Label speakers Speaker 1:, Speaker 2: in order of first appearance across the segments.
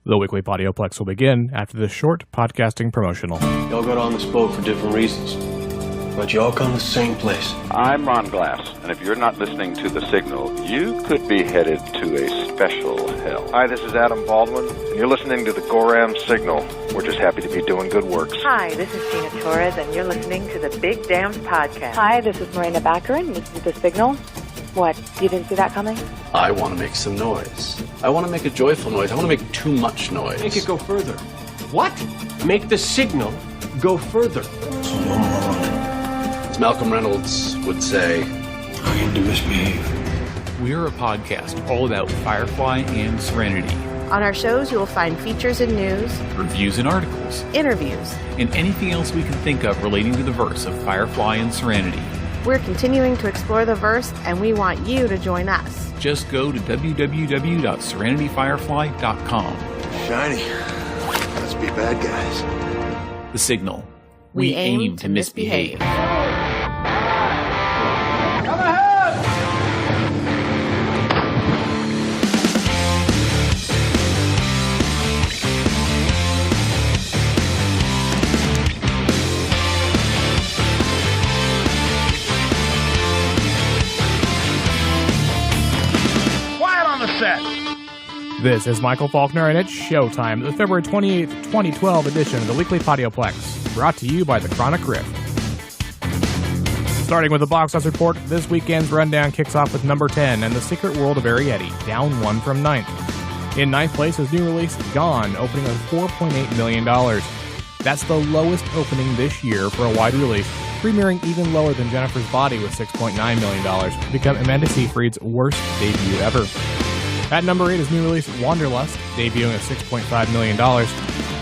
Speaker 1: The Weekly Podioplex will begin after this short podcasting promotional.
Speaker 2: Y'all got on this boat for different reasons, but you all come to the same place.
Speaker 3: I'm Ron Glass, and if you're not listening to The Signal, you could be headed to a special hell.
Speaker 4: Hi, this is Adam Baldwin, and you're listening to the Goram Signal. We're just happy to be doing good works.
Speaker 5: Hi, this is Gina Torres, and you're listening to the Big Dams Podcast.
Speaker 6: Hi, this is Marina Baccarin. This is The Signal. What? You didn't see that coming?
Speaker 7: I want to make some noise. I want to make a joyful noise. I want to make too much noise.
Speaker 2: Make it go further. What? Make the signal go further. So no more.
Speaker 7: As Malcolm Reynolds would say,
Speaker 2: I need to misbehave.
Speaker 8: We're a podcast all about Firefly and Serenity.
Speaker 9: On our shows, you will find features and news,
Speaker 8: reviews and articles,
Speaker 9: interviews,
Speaker 8: and anything else we can think of relating to the verse of Firefly and Serenity.
Speaker 9: We're continuing to explore the verse, and we want you to join us.
Speaker 8: Just go to www.serenityfirefly.com.
Speaker 4: Shiny. Let's be bad guys.
Speaker 8: The Signal.
Speaker 9: We aim to misbehave.
Speaker 1: This is Michael Faulkner, and it's showtime, the February 28th, 2012 edition of the Weekly Podioplex, brought to you by the Chronic Rift. Starting with the box office report, this weekend's rundown kicks off with number 10 and The Secret World of Arietti, down 1 from 9th. In 9th place is new release Gone, opening with $4.8 million. That's the lowest opening this year for a wide release, premiering even lower than Jennifer's Body with $6.9 million, to become Amanda Seyfried's worst debut ever. At number 8 is new release Wanderlust, debuting at $6.5 million.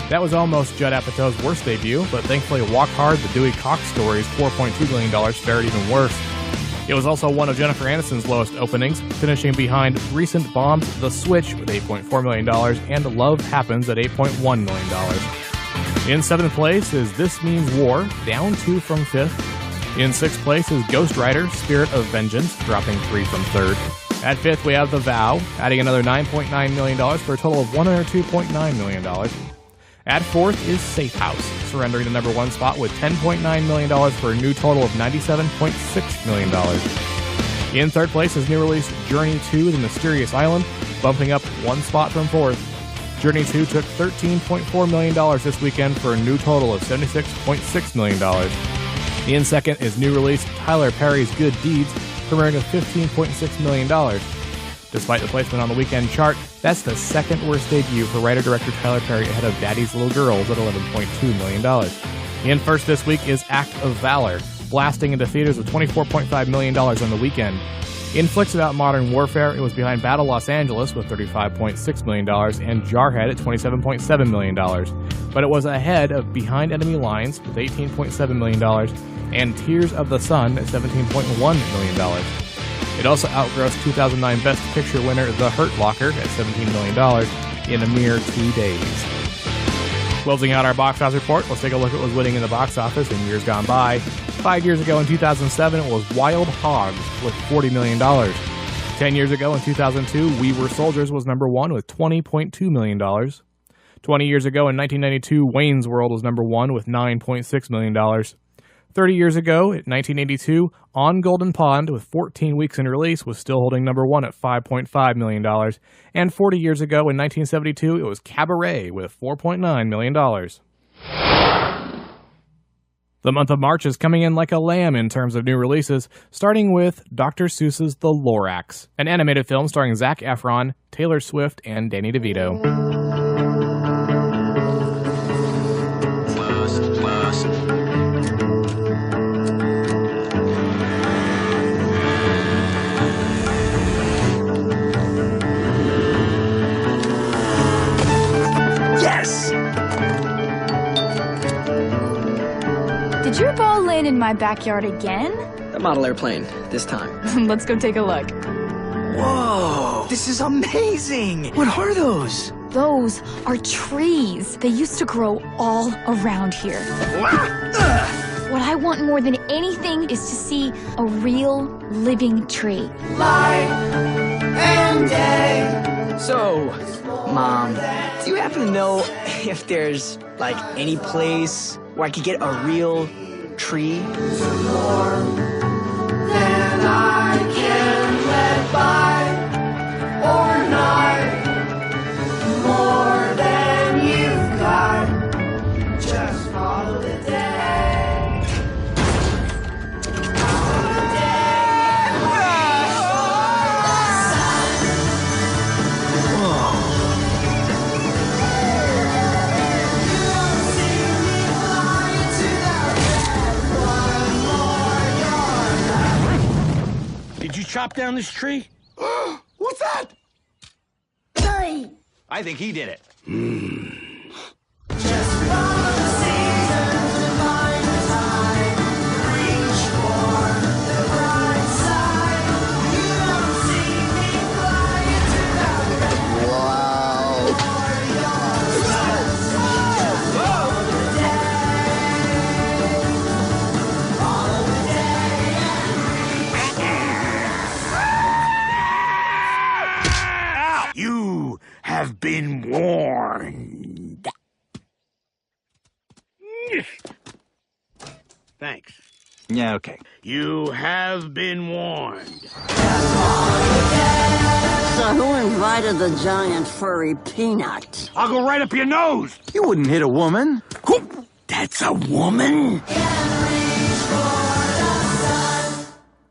Speaker 1: That was almost Judd Apatow's worst debut, but thankfully Walk Hard, the Dewey Cox story's $4.2 million fared even worse. It was also one of Jennifer Aniston's lowest openings, finishing behind recent bombs The Switch with $8.4 million and Love Happens at $8.1 million. In 7th place is This Means War, down 2 from 5th. In 6th place is Ghost Rider, Spirit of Vengeance, dropping 3 from 3rd. At 5th, we have The Vow, adding another $9.9 million for a total of $102.9 million. At 4th is Safe House, surrendering the number 1 spot with $10.9 million for a new total of $97.6 million. In 3rd place is new release Journey 2, The Mysterious Island, bumping up 1 spot from 4th. Journey 2 took $13.4 million this weekend for a new total of $76.6 million. In 2nd is new release Tyler Perry's Good Deeds, premiering with $15.6 million. Despite the placement on the weekend chart, that's the 2nd worst debut for writer-director Tyler Perry, ahead of Daddy's Little Girls at $11.2 million. In first this week is Act of Valor, blasting into theaters with $24.5 million on the weekend. In flicks about modern warfare, it was behind Battle Los Angeles with $35.6 million and Jarhead at $27.7 million. But it was ahead of Behind Enemy Lines with $18.7 million and Tears of the Sun at $17.1 million. It also outgrossed 2009 Best Picture winner The Hurt Locker at $17 million in a mere 2 days. Closing out our box office report, let's take a look at what was winning in the box office in years gone by. 5 years ago in 2007, it was Wild Hogs with $40 million. 10 years ago in 2002, We Were Soldiers was number 1 with $20.2 million. 20 years ago in 1992, Wayne's World was number 1 with $9.6 million. 30 years ago, in 1982, On Golden Pond, with 14 weeks in release, was still holding number 1 at $5.5 million. And 40 years ago, in 1972, it was Cabaret, with $4.9 million. The month of March is coming in like a lamb in terms of new releases, starting with Dr. Seuss's The Lorax, an animated film starring Zac Efron, Taylor Swift, and Danny DeVito.
Speaker 10: Did your ball land in my backyard again?
Speaker 11: A model airplane, this time.
Speaker 10: Let's go take a look.
Speaker 11: Whoa! This is amazing! What are those?
Speaker 10: Those are trees. They used to grow all around here. What I want more than anything is to see a real living tree.
Speaker 12: Light and day,
Speaker 11: So, Mom, do you happen to know if there's, like, any place where I could get a real tree? More than I can let by or not. More than you've got. Just follow the day.
Speaker 12: Did you chop down this tree?
Speaker 11: What's that?
Speaker 12: Hey! I think he did it.
Speaker 11: Just follow the seasons and find the time. Reach for the bright side. You don't see me flying to the red. Wow. Just follow the day. Follow the day.
Speaker 12: You have been warned. Thanks. Yeah, okay. You have been warned.
Speaker 13: So who invited the giant furry peanut?
Speaker 12: I'll go right up your nose. You wouldn't hit a woman. That's a woman?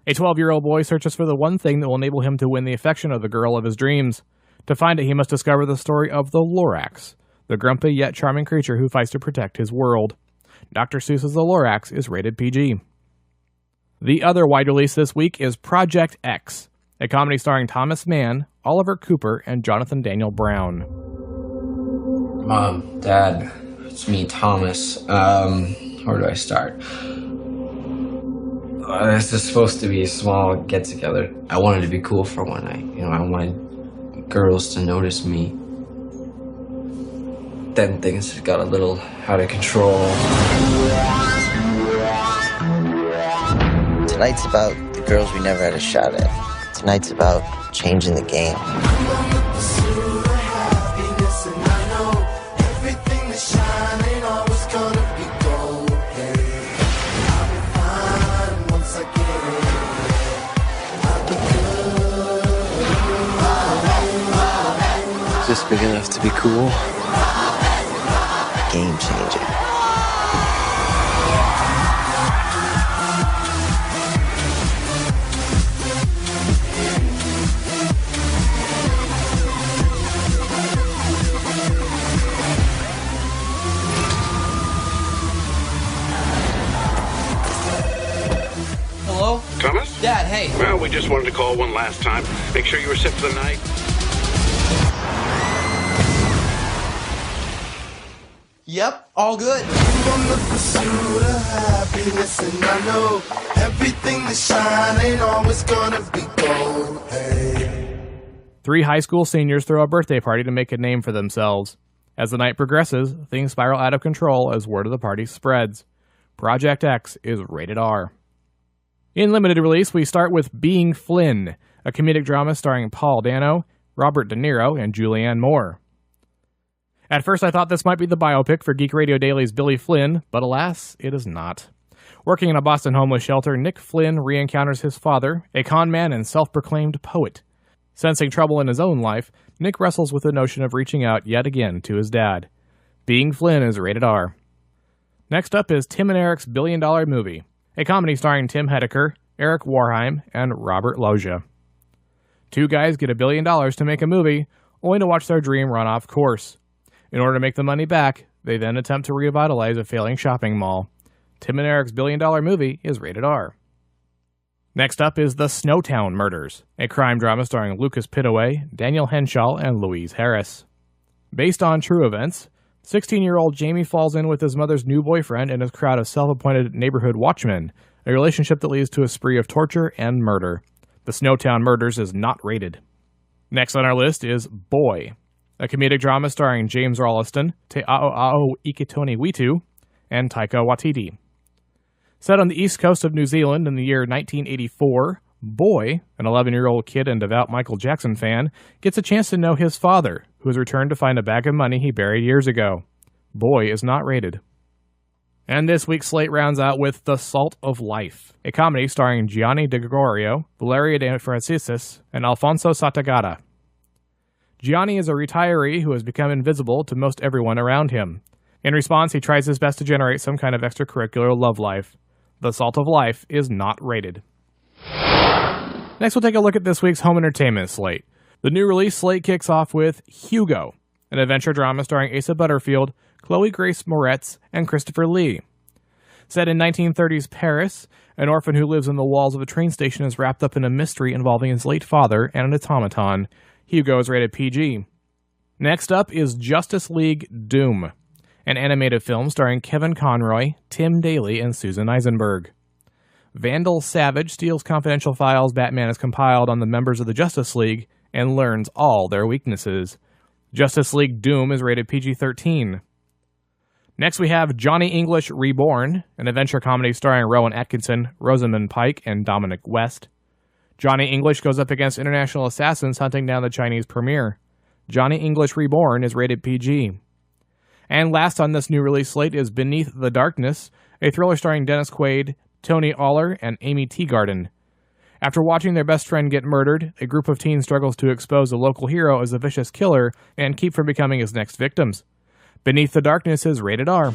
Speaker 1: A 12-year-old boy searches for the one thing that will enable him to win the affection of the girl of his dreams. To find it, he must discover the story of the Lorax, the grumpy yet charming creature who fights to protect his world. Dr. Seuss's The Lorax is rated PG. The other wide release this week is Project X, a comedy starring Thomas Mann, Oliver Cooper, and Jonathan Daniel Brown.
Speaker 14: Mom, Dad, it's me, Thomas. Where do I start? This is supposed to be a small get-together. I wanted to be cool for one night. I wanted girls to notice me. Then things got a little out of control.
Speaker 15: Tonight's about the girls we never had a shot at. Tonight's about changing the game. Just big enough to be cool. Game changer.
Speaker 14: Hello?
Speaker 16: Thomas?
Speaker 14: Dad, hey.
Speaker 16: Well, we just wanted to call one last time. Make sure you were set for the night.
Speaker 14: Yep, all good.
Speaker 17: On the pursuit of happiness, and I know everything that shine ain't always gonna be gold. Hey.
Speaker 1: 3 high school seniors throw a birthday party to make a name for themselves. As the night progresses, things spiral out of control as word of the party spreads. Project X is rated R. In limited release, we start with Being Flynn, a comedic drama starring Paul Dano, Robert De Niro, and Julianne Moore. At first, I thought this might be the biopic for Geek Radio Daily's Billy Flynn, but alas, it is not. Working in a Boston homeless shelter, Nick Flynn re-encounters his father, a con man and self-proclaimed poet. Sensing trouble in his own life, Nick wrestles with the notion of reaching out yet again to his dad. Being Flynn is rated R. Next up is Tim and Eric's $1 Billion Movie, a comedy starring Tim Heidecker, Eric Warheim, and Robert Loggia. 2 guys get $1 billion to make a movie, only to watch their dream run off course. In order to make the money back, they then attempt to revitalize a failing shopping mall. Tim and Eric's $1 Billion Movie is rated R. Next up is The Snowtown Murders, a crime drama starring Lucas Pittaway, Daniel Henshaw, and Louise Harris. Based on true events, 16-year-old Jamie falls in with his mother's new boyfriend and his crowd of self-appointed neighborhood watchmen, a relationship that leads to a spree of torture and murder. The Snowtown Murders is not rated. Next on our list is Boy, a comedic drama starring James Rolliston, Te Ao'ao Ikitoni Witu, and Taika Waititi. Set on the east coast of New Zealand in the year 1984, Boy, an 11-year-old kid and devout Michael Jackson fan, gets a chance to know his father, who has returned to find a bag of money he buried years ago. Boy is not rated. And this week's slate rounds out with The Salt of Life, a comedy starring Gianni De Gregorio, Valeria De Franciscis, and Alfonso Satagata. Gianni is a retiree who has become invisible to most everyone around him. In response, he tries his best to generate some kind of extracurricular love life. The Salt of Life is not rated. Next, we'll take a look at this week's home entertainment slate. The new release slate kicks off with Hugo, an adventure drama starring Asa Butterfield, Chloe Grace Moretz, and Christopher Lee. Set in 1930s Paris, an orphan who lives in the walls of a train station is wrapped up in a mystery involving his late father and an automaton. Hugo is rated PG. Next up is Justice League Doom, an animated film starring Kevin Conroy, Tim Daly, and Susan Eisenberg. Vandal Savage steals confidential files Batman has compiled on the members of the Justice League and learns all their weaknesses. Justice League Doom is rated PG-13. Next we have Johnny English Reborn, an adventure comedy starring Rowan Atkinson, Rosamund Pike, and Dominic West. Johnny English goes up against international assassins hunting down the Chinese premier. Johnny English Reborn is rated PG. And last on this new release slate is Beneath the Darkness, a thriller starring Dennis Quaid, Tony Aller, and Amy Teagarden. After watching their best friend get murdered, a group of teens struggles to expose a local hero as a vicious killer and keep from becoming his next victims. Beneath the Darkness is rated R.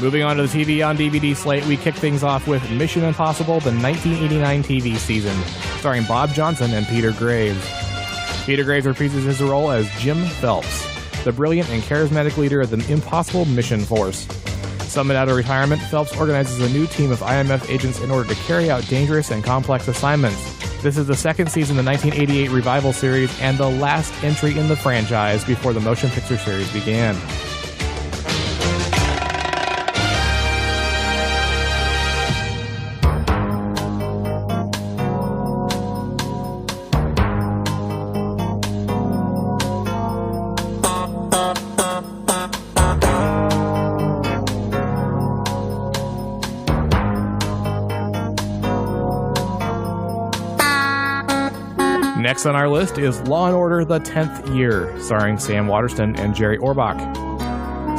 Speaker 1: Moving on to the TV on DVD slate, we kick things off with Mission Impossible, the 1989 TV season, starring Bob Johnson and Peter Graves. Peter Graves reprises his role as Jim Phelps, the brilliant and charismatic leader of the Impossible Mission Force. Summoned out of retirement, Phelps organizes a new team of IMF agents in order to carry out dangerous and complex assignments. This is the second season of the 1988 revival series and the last entry in the franchise before the motion picture series began. Next on our list is Law & Order: The 10th Year, starring Sam Waterston and Jerry Orbach.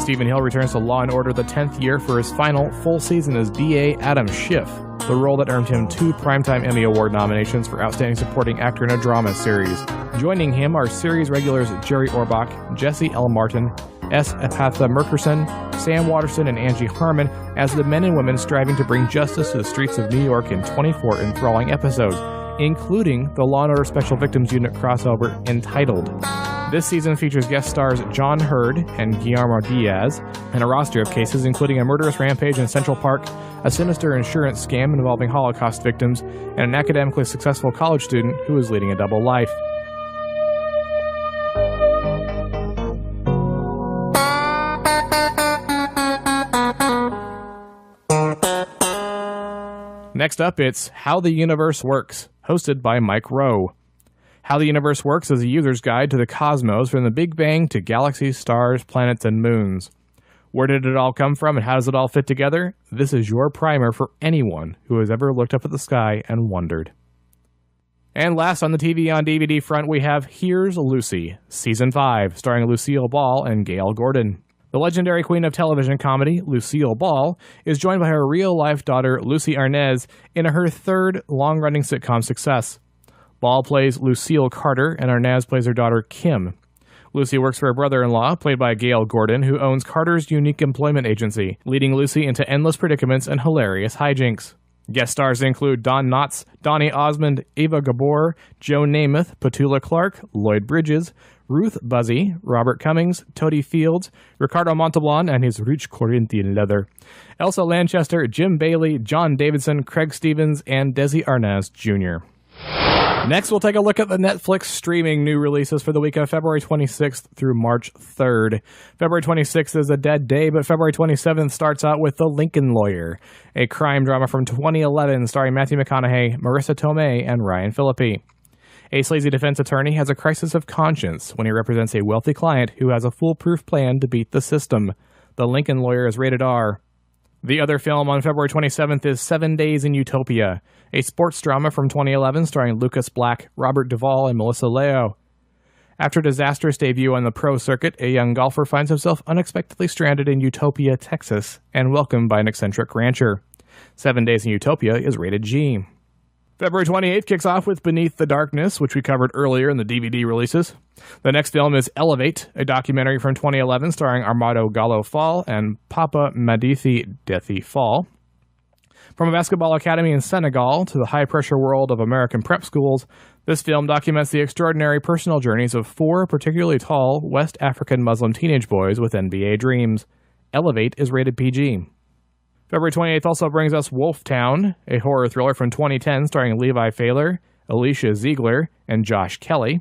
Speaker 1: Stephen Hill returns to Law & Order: The 10th Year for his final full season as D.A. Adam Schiff, the role that earned him 2 Primetime Emmy Award nominations for Outstanding Supporting Actor in a Drama Series. Joining him are series regulars Jerry Orbach, Jesse L. Martin, S. Epatha Merkerson, Sam Waterston, and Angie Harmon as the men and women striving to bring justice to the streets of New York in 24 enthralling episodes, including the Law & Order Special Victims Unit crossover entitled. This season features guest stars John Hurd and Guillermo Diaz, and a roster of cases including a murderous rampage in Central Park, a sinister insurance scam involving Holocaust victims, and an academically successful college student who is leading a double life. Next up, it's How the Universe Works, hosted by Mike Rowe. How the Universe Works is a user's guide to the cosmos from the Big Bang to galaxies, stars, planets, and moons. Where did it all come from and how does it all fit together? This is your primer for anyone who has ever looked up at the sky and wondered. And last on the TV on DVD front, we have Here's Lucy, Season 5, starring Lucille Ball and Gail Gordon. The legendary queen of television comedy, Lucille Ball, is joined by her real-life daughter, Lucy Arnaz, in her third long-running sitcom success. Ball plays Lucille Carter, and Arnaz plays her daughter, Kim. Lucy works for her brother-in-law, played by Gail Gordon, who owns Carter's unique employment agency, leading Lucy into endless predicaments and hilarious hijinks. Guest stars include Don Knotts, Donny Osmond, Ava Gabor, Joe Namath, Petula Clark, Lloyd Bridges, Ruth Buzzy, Robert Cummings, Toady Fields, Ricardo Montalban and his rich Corinthian leather, Elsa Lanchester, Jim Bailey, John Davidson, Craig Stevens, and Desi Arnaz Jr. Next, we'll take a look at the Netflix streaming new releases for the week of February 26th through March 3rd. February 26th is a dead day, but February 27th starts out with The Lincoln Lawyer, a crime drama from 2011 starring Matthew McConaughey, Marissa Tomei, and Ryan Phillippe. A sleazy defense attorney has a crisis of conscience when he represents a wealthy client who has a foolproof plan to beat the system. The Lincoln Lawyer is rated R. The other film on February 27th is 7 Days in Utopia, a sports drama from 2011 starring Lucas Black, Robert Duvall, and Melissa Leo. After a disastrous debut on the pro circuit, a young golfer finds himself unexpectedly stranded in Utopia, Texas, and welcomed by an eccentric rancher. 7 Days in Utopia is rated G. February 28th kicks off with Beneath the Darkness, which we covered earlier in the DVD releases. The next film is Elevate, a documentary from 2011 starring Armando Gallo Fall and Papa Madithi Dethi Fall. From a basketball academy in Senegal to the high-pressure world of American prep schools, this film documents the extraordinary personal journeys of 4 particularly tall West African Muslim teenage boys with NBA dreams. Elevate is rated PG. February 28th also brings us Wolf Town, a horror thriller from 2010 starring Levi Failer, Alicia Ziegler, and Josh Kelly.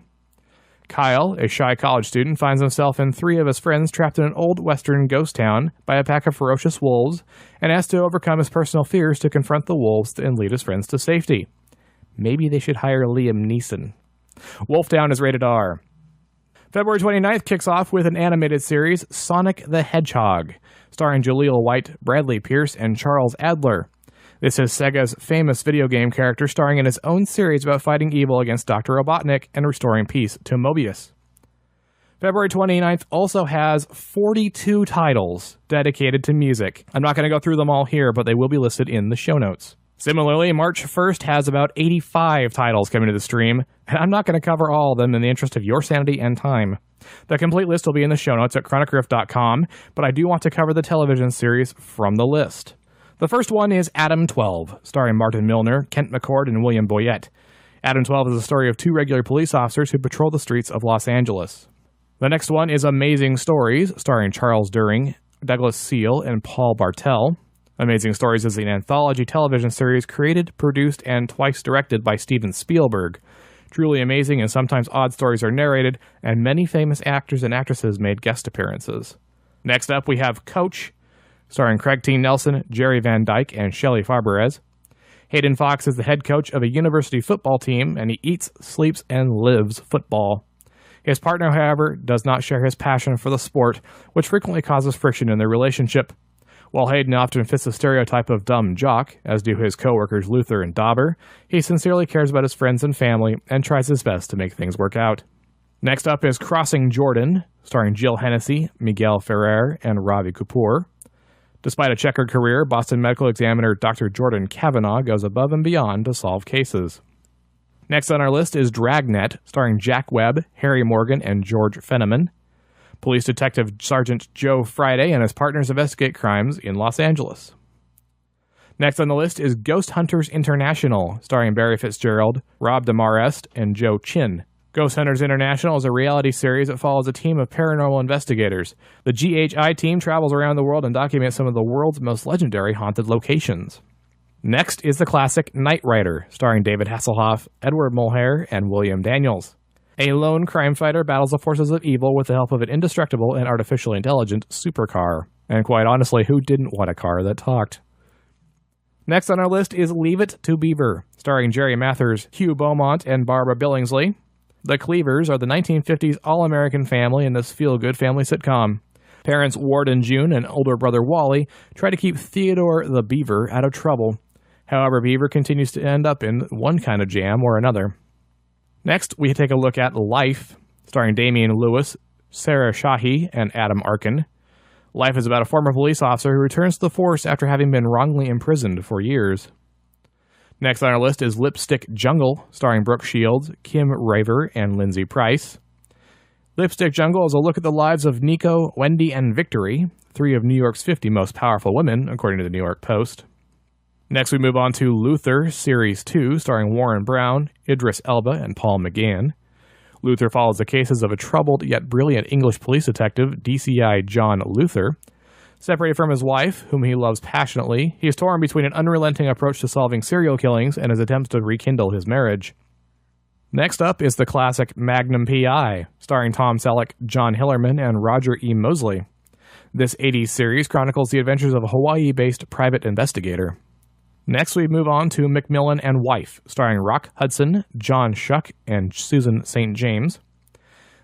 Speaker 1: Kyle, a shy college student, finds himself and 3 of his friends trapped in an old western ghost town by a pack of ferocious wolves and has to overcome his personal fears to confront the wolves and lead his friends to safety. Maybe they should hire Liam Neeson. Wolf Town is rated R. February 29th kicks off with an animated series, Sonic the Hedgehog, starring Jaleel White, Bradley Pierce, and Charles Adler. This is Sega's famous video game character starring in his own series about fighting evil against Dr. Robotnik and restoring peace to Mobius. February 29th also has 42 titles dedicated to music. I'm not going to go through them all here, but they will be listed in the show notes. Similarly, March 1st has about 85 titles coming to the stream, and I'm not going to cover all of them in the interest of your sanity and time. The complete list will be in the show notes at chronicriff.com, but I do want to cover the television series from the list. The first one is Adam 12, starring Martin Milner, Kent McCord, and William Boyett. Adam 12 is the story of 2 regular police officers who patrol the streets of Los Angeles. The next one is Amazing Stories, starring Charles During, Douglas Seal, and Paul Bartel. Amazing Stories is an anthology television series created, produced, and twice directed by Steven Spielberg. Truly amazing and sometimes odd stories are narrated, and many famous actors and actresses made guest appearances. Next up, we have Coach, starring Craig T. Nelson, Jerry Van Dyke, and Shelley Farberez. Hayden Fox is the head coach of a university football team, and he eats, sleeps, and lives football. His partner, however, does not share his passion for the sport, which frequently causes friction in their relationship. While Hayden often fits the stereotype of dumb jock, as do his co-workers Luther and Dauber, he sincerely cares about his friends and family and tries his best to make things work out. Next up is Crossing Jordan, starring Jill Hennessy, Miguel Ferrer, and Ravi Kapoor. Despite a checkered career, Boston medical examiner Dr. Jordan Kavanaugh goes above and beyond to solve cases. Next on our list is Dragnet, starring Jack Webb, Harry Morgan, and George Fenneman. Police Detective Sergeant Joe Friday and his partners investigate crimes in Los Angeles. Next on the list is Ghost Hunters International, starring Barry Fitzgerald, Rob Demarest, and Joe Chin. Ghost Hunters International is a reality series that follows a team of paranormal investigators. The GHI team travels around the world and documents some of the world's most legendary haunted locations. Next is the classic Knight Rider, starring David Hasselhoff, Edward Mulhare, and William Daniels. A lone crime fighter battles the forces of evil with the help of an indestructible and artificially intelligent supercar. And quite honestly, who didn't want a car that talked? Next on our list is Leave It to Beaver, starring Jerry Mathers, Hugh Beaumont, and Barbara Billingsley. The Cleavers are the 1950s all-American family in this feel-good family sitcom. Parents Ward and June and older brother Wally try to keep Theodore the Beaver out of trouble. However, Beaver continues to end up in one kind of jam or another. Next, we take a look at Life, starring Damian Lewis, Sarah Shahi, and Adam Arkin. Life is about a former police officer who returns to the force after having been wrongly imprisoned for years. Next on our list is Lipstick Jungle, starring Brooke Shields, Kim Raver, and Lindsay Price. Lipstick Jungle is a look at the lives of Nico, Wendy, and Victory, 3 of New York's 50 most powerful women, according to the New York Post. Next, we move on to Luther, Series 2, starring Warren Brown, Idris Elba, and Paul McGann. Luther follows the cases of a troubled yet brilliant English police detective, DCI John Luther. Separated from his wife, whom he loves passionately, he is torn between an unrelenting approach to solving serial killings and his attempts to rekindle his marriage. Next up is the classic Magnum P.I., starring Tom Selleck, John Hillerman, and Roger E. Mosley. This 80s series chronicles the adventures of a Hawaii-based private investigator. Next, we move on to McMillan and Wife, starring Rock Hudson, John Shuck, and Susan St. James.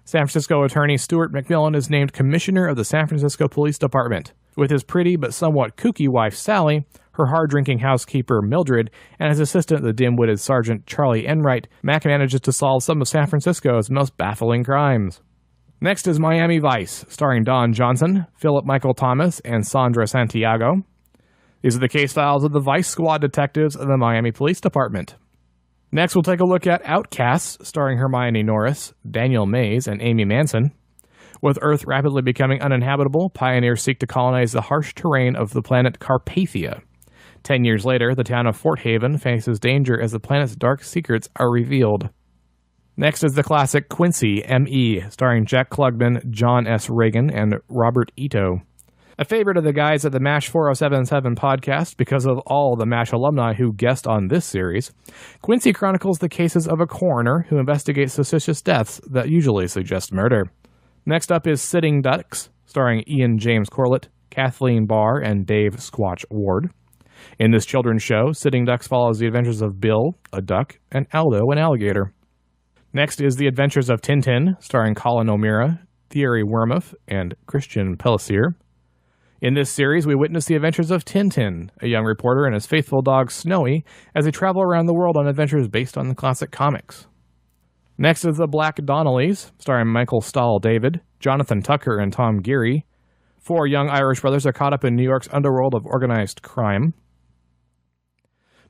Speaker 1: San Francisco attorney Stuart McMillan is named commissioner of the San Francisco Police Department. With his pretty but somewhat kooky wife Sally, her hard-drinking housekeeper Mildred, and his assistant the dim-witted Sergeant Charlie Enright, Mac manages to solve some of San Francisco's most baffling crimes. Next is Miami Vice, starring Don Johnson, Philip Michael Thomas, and Sandra Santiago. These are the case files of the Vice Squad detectives of the Miami Police Department. Next, we'll take a look at Outcasts, starring Hermione Norris, Daniel Mays, and Amy Manson. With Earth rapidly becoming uninhabitable, pioneers seek to colonize the harsh terrain of the planet Carpathia. 10 years later, the town of Fort Haven faces danger as the planet's dark secrets are revealed. Next is the classic Quincy, M.E., starring Jack Klugman, John S. Reagan, and Robert Ito. A favorite of the guys at the MASH 4077 podcast because of all the MASH alumni who guest on this series, Quincy chronicles the cases of a coroner who investigates suspicious deaths that usually suggest murder. Next up is Sitting Ducks, starring Ian James Corlett, Kathleen Barr, and Dave Squatch Ward. In this children's show, Sitting Ducks follows the adventures of Bill, a duck, and Aldo, an alligator. Next is The Adventures of Tintin, starring Colin O'Meara, Thierry Wormuth, and Christian Pellissier. In this series, we witness the adventures of Tintin, a young reporter and his faithful dog Snowy, as they travel around the world on adventures based on the classic comics. Next is The Black Donnellys, starring Michael Stahl-David, Jonathan Tucker, and Tom Geary. 4 young Irish brothers are caught up in New York's underworld of organized crime.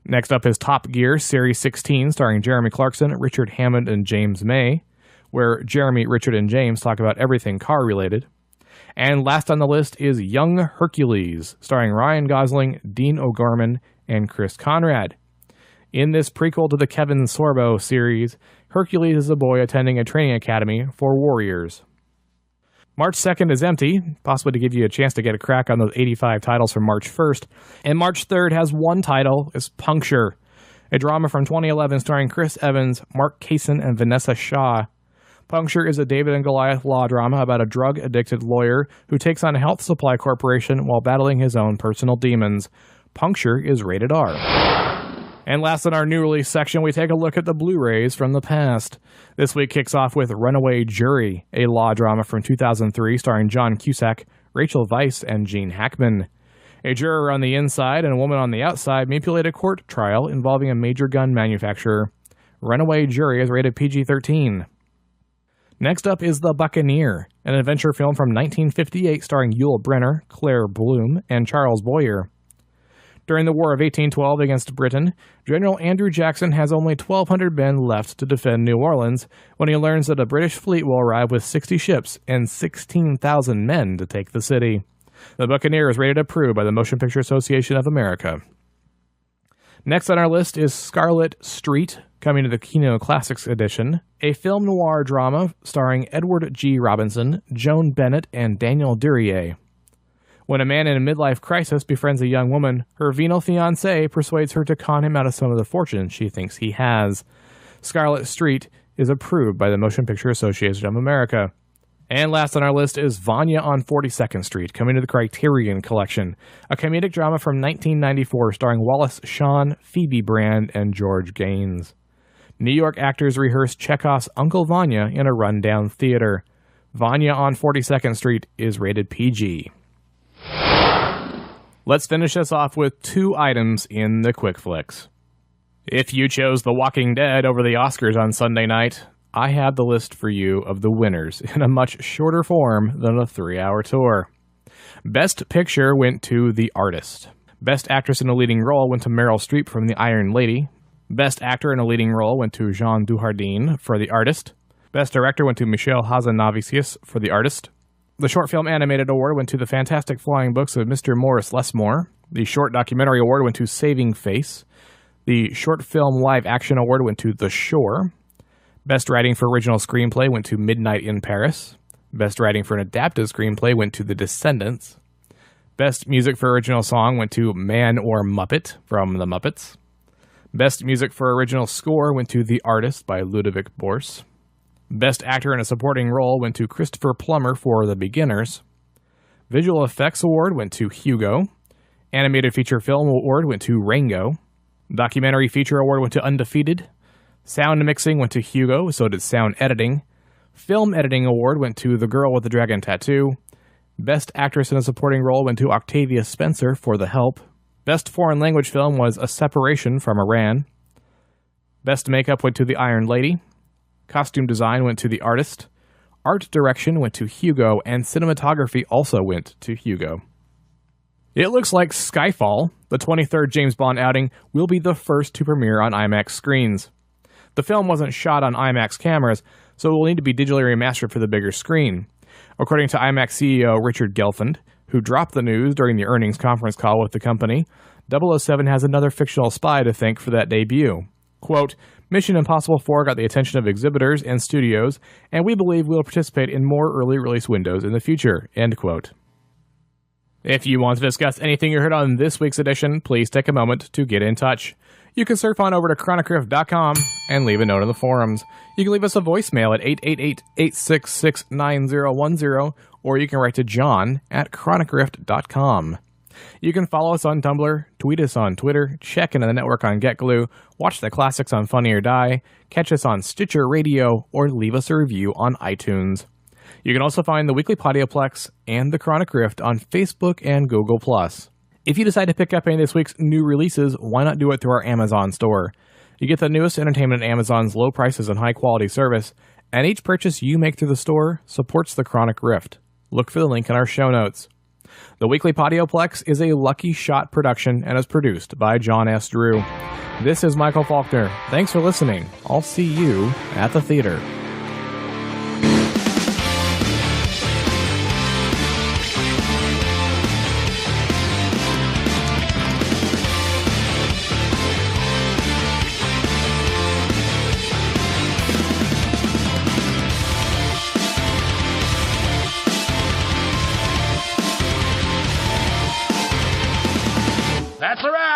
Speaker 1: Next up is Top Gear, Series 16, starring Jeremy Clarkson, Richard Hammond, and James May, where Jeremy, Richard, and James talk about everything car-related. And last on the list is Young Hercules, starring Ryan Gosling, Dean O'Gorman, and Chris Conrad. In this prequel to the Kevin Sorbo series, Hercules is a boy attending a training academy for warriors. March 2nd is empty, possibly to give you a chance to get a crack on those 85 titles from March 1st. And March 3rd has one title, is Puncture, a drama from 2011 starring Chris Evans, Mark Kaysen, and Vanessa Shaw. Puncture is a David and Goliath law drama about a drug-addicted lawyer who takes on a health supply corporation while battling his own personal demons. Puncture is rated R. And last in our new release section, we take a look at the Blu-rays from the past. This week kicks off with Runaway Jury, a law drama from 2003 starring John Cusack, Rachel Weisz, and Gene Hackman. A juror on the inside and a woman on the outside manipulate a court trial involving a major gun manufacturer. Runaway Jury is rated PG-13. Next up is The Buccaneer, an adventure film from 1958 starring Yul Brynner, Claire Bloom, and Charles Boyer. During the War of 1812 against Britain, General Andrew Jackson has only 1,200 men left to defend New Orleans when he learns that a British fleet will arrive with 60 ships and 16,000 men to take the city. The Buccaneer is rated approved by the Motion Picture Association of America. Next on our list is Scarlet Street, coming to the Kino Classics edition, a film noir drama starring Edward G. Robinson, Joan Bennett, and Daniel Duryea. When a man in a midlife crisis befriends a young woman, her venal fiancé persuades her to con him out of some of the fortune she thinks he has. Scarlet Street is approved by the Motion Picture Association of America. And last on our list is Vanya on 42nd Street, coming to the Criterion Collection, a comedic drama from 1994 starring Wallace Shawn, Phoebe Brand, and George Gaines. New York actors rehearse Chekhov's Uncle Vanya in a rundown theater. Vanya on 42nd Street is rated PG. Let's finish this off with 2 items in the Quick Flicks. If you chose The Walking Dead over the Oscars on Sunday night, I have the list for you of the winners in a much shorter form than a 3-hour tour. Best Picture went to The Artist. Best Actress in a Leading Role went to Meryl Streep from The Iron Lady. Best Actor in a Leading Role went to Jean Dujardin for The Artist. Best Director went to Michel Hazanavicius for The Artist. The Short Film Animated Award went to The Fantastic Flying Books of Mr. Morris Lesmore. The Short Documentary Award went to Saving Face. The Short Film Live Action Award went to The Shore. Best Writing for Original Screenplay went to Midnight in Paris. Best Writing for an Adapted Screenplay went to The Descendants. Best Music for Original Song went to Man or Muppet from The Muppets. Best Music for Original Score went to The Artist by Ludovic Bors. Best Actor in a Supporting Role went to Christopher Plummer for The Beginners. Visual Effects Award went to Hugo. Animated Feature Film Award went to Rango. Documentary Feature Award went to Undefeated. Sound Mixing went to Hugo, so did Sound Editing. Film Editing Award went to The Girl with the Dragon Tattoo. Best Actress in a Supporting Role went to Octavia Spencer for The Help. Best Foreign Language Film was A Separation from Iran. Best Makeup went to The Iron Lady. Costume Design went to The Artist. Art Direction went to Hugo, and Cinematography also went to Hugo. It looks like Skyfall, the 23rd James Bond outing, will be the first to premiere on IMAX screens. The film wasn't shot on IMAX cameras, so it will need to be digitally remastered for the bigger screen. According to IMAX CEO Richard Gelfand, who dropped the news during the earnings conference call with the company, 007 has another fictional spy to thank for that debut. Quote, Mission Impossible 4 got the attention of exhibitors and studios, and we believe we'll participate in more early release windows in the future, end quote. If you want to discuss anything you heard on this week's edition, please take a moment to get in touch. You can surf on over to chronicriff.com and leave a note in the forums. You can leave us a voicemail at 888-866-9010, or you can write to John at chronicriff.com. You can follow us on Tumblr, tweet us on Twitter, check into the network on GetGlue, watch the classics on Funny or Die, catch us on Stitcher Radio, or leave us a review on iTunes. You can also find the Weekly Podioplex and the Chronic Rift on Facebook and Google+. If you decide to pick up any of this week's new releases, why not do it through our Amazon store? You get the newest entertainment at Amazon's low prices and high-quality service, and each purchase you make through the store supports the Chronic Rift. Look for the link in our show notes. The Weekly Podioplex is a Lucky Shot production and is produced by John S. Drew. This is Michael Faulkner. Thanks for listening. I'll see you at the theater.
Speaker 16: That's a wrap.